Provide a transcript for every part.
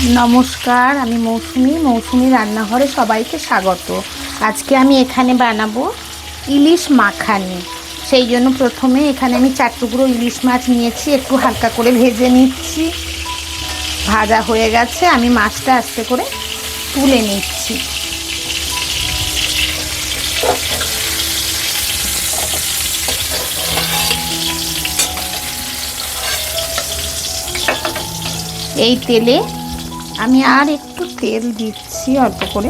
নমস্কার, আমি মৌসুমি রান্নাঘরে সবাইকে স্বাগত। আজকে আমি এখানে বানাবো ইলিশ মাখানি। সেই জন্য প্রথমে এখানে আমি 4 টুকরো ইলিশ মাছ নিয়েছি, একটু হালকা করে ভেজে নিচ্ছি। ভাজা হয়ে গেছে, আমি মাছটা আস্তে করে তুলে নিচ্ছি। এই তেলে আমি আর একটু তেল দিচ্ছি অল্প করে।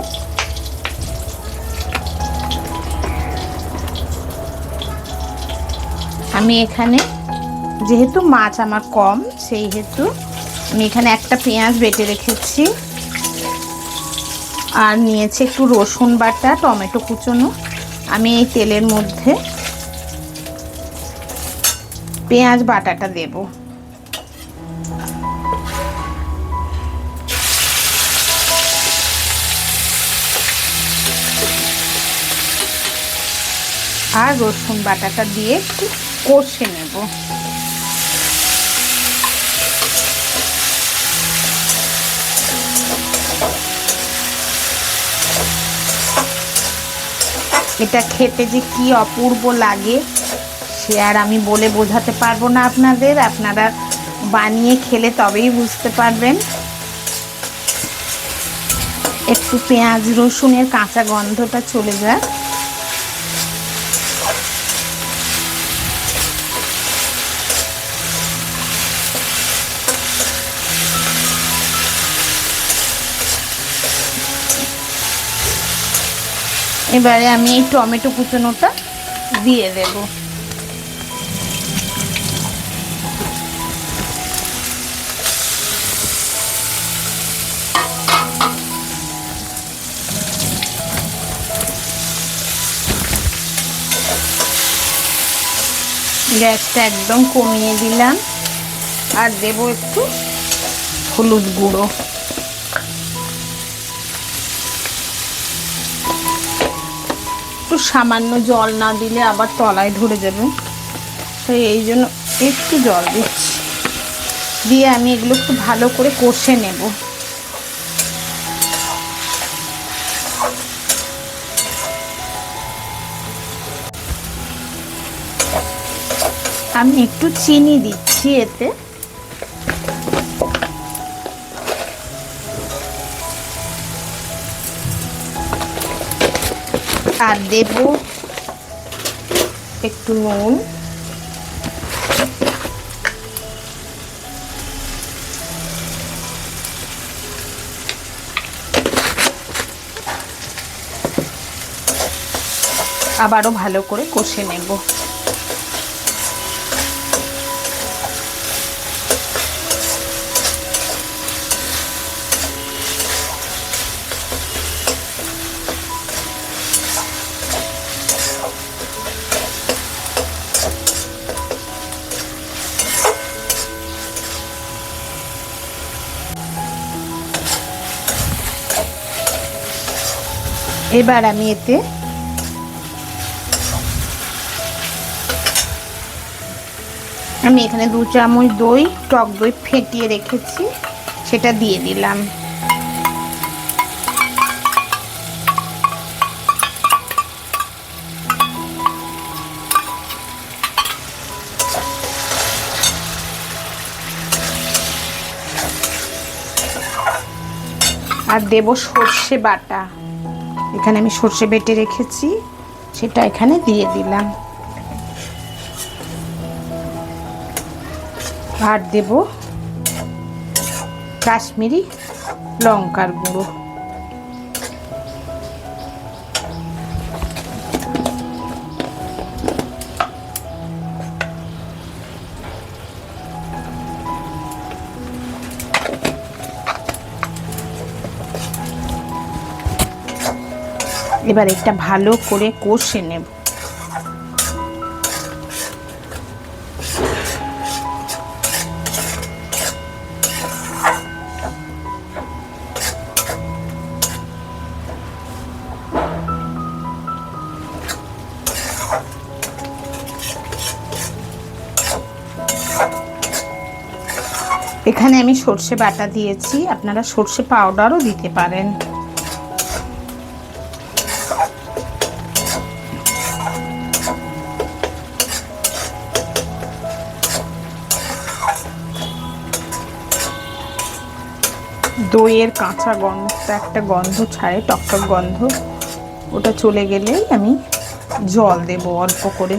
আমি এখানে যেহেতু মাছ আমার কম, সেই হেতু আমি এখানে একটা পেঁয়াজ বেটে রেখেছি, আর নিয়েছি একটু রসুন বাটা, টমেটো কুচোনো। আমি এই তেলের মধ্যে পেঁয়াজ বাটাটা দেব। আর রসুন বাটাটা দিয়ে একটু কষে নেব। এটা খেতে যে কি অপূর্ব লাগে সে আর আমি বলে বোঝাতে পারবো না আপনাদের। আপনারা বানিয়ে খেলে তবেই বুঝতে পারবেন। একটু পেঁয়াজ রসুনের কাঁচা গন্ধটা চলে যায়। এবারে আমি এই টমেটো কুচোনোটা দিয়ে দেব। গ্যাসটা একদম কমিয়ে দিলাম, আর দেব একটু হলুদ গুঁড়ো। একটু সামান্য জল না দিলে আবার তলায় ধরে যাবে, তাই এই জন্য একটু জল দিচ্ছি। দিয়ে আমি এগুলো একটু ভালো করে কষে নেব। আমি একটু চিনি দিচ্ছি এতে। আর দেব একটু নুন। আবারও ভালো করে কষে নেব। এবার আমি এতে এখানে 2 চামচ দই, টক দই ফেটিয়ে রেখেছি, সেটা দিয়ে দিলাম। আর দেব সর্ষে বাটা। এখানে আমি সর্ষে বেটে রেখেছি, সেটা এখানে দিয়ে দিলাম। আর দেব কাশ্মীরি লঙ্কার গুঁড়ো। এবার এটা ভালো করে কষে নেব। এখানে আমি সর্ষে বাটা দিয়েছি, আপনারা সর্ষে পাউডারও দিতে পারেন। দইয়ের কাঁচা গন্ধ, একটা গন্ধ ছাড়ে, টকটক গন্ধ, ওটা চলে গেলেই আমি জল দেব অল্প করে।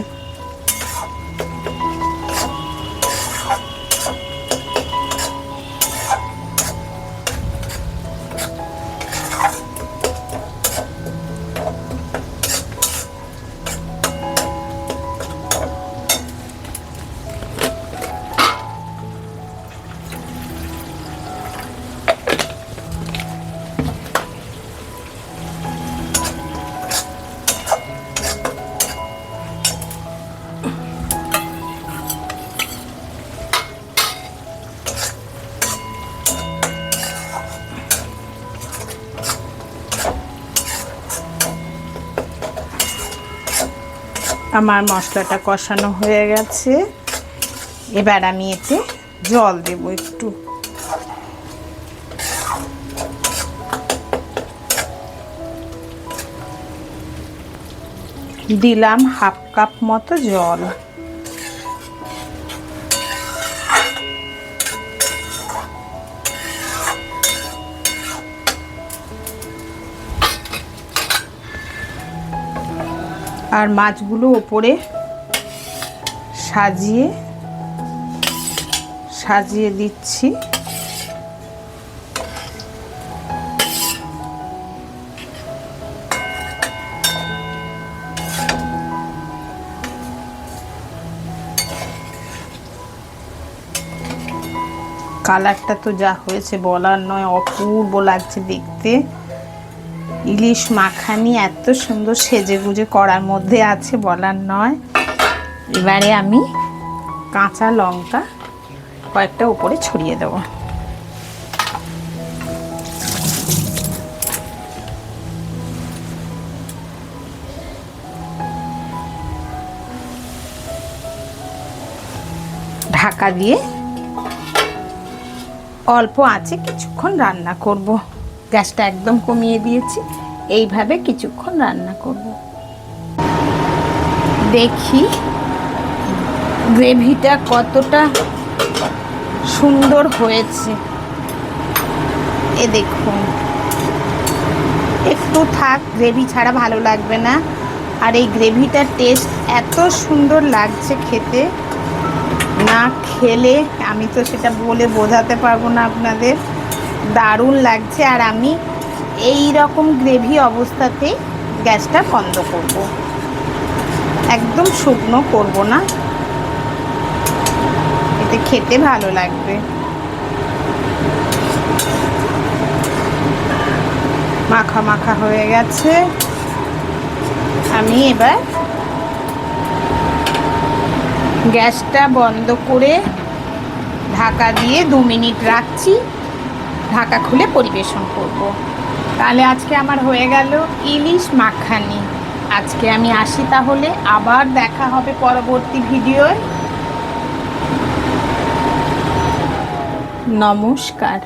আমার মশলাটা কষানো হয়ে গেছে, এবার আমি এতে জল দেব একটু। দিলাম হাফ কাপ মতো জল। আর মাছগুলো ওপরে সাজিয়ে সাজিয়ে দিচ্ছি। কালারটা তো যা হয়েছে বলার নয়, অপূর্ব লাগছে দেখতে। ইলিশ মাখানি এত সুন্দর সেজে গুজে করার মধ্যে আছে, বলার নয়। এবারে আমি কাঁচা লঙ্কা কয়েকটা উপরে ছড়িয়ে দেব। ঢাকা দিয়ে অল্প আঁচে কিছুক্ষণ রান্না করব। গ্যাসটা একদম কমিয়ে দিয়েছি, এইভাবে কিছুক্ষণ রান্না করব। দেখি গ্রেভিটা কতটা সুন্দর হয়েছে। এ দেখুন, একটু থাক, গ্রেভি ছাড়া ভালো লাগবে না। আর এই গ্রেভিটার টেস্ট এত সুন্দর লাগছে খেতে, না খেলে আমি তো সেটা বলে বোঝাতে পারবো না আপনাদের। দারুণ লাগছে। আর আমি এই রকম গ্রেভি অবস্থাতে গ্যাসটা বন্ধ করব, একদম শুকনো করব না, এতে খেতে ভালো লাগবে। মাখা মাখা হয়ে গেছে। আমি এবার গ্যাসটা বন্ধ করে ঢাকা দিয়ে 2 মিনিট রাখছি, ঢাকা খুলে পরিবেশন করব। তাহলে আজকে আমার হয়ে গেল ইলিশ মাখানি। আজকে আমি আসি, তাহলে আবার দেখা হবে পরবর্তী ভিডিওয়। নমস্কার।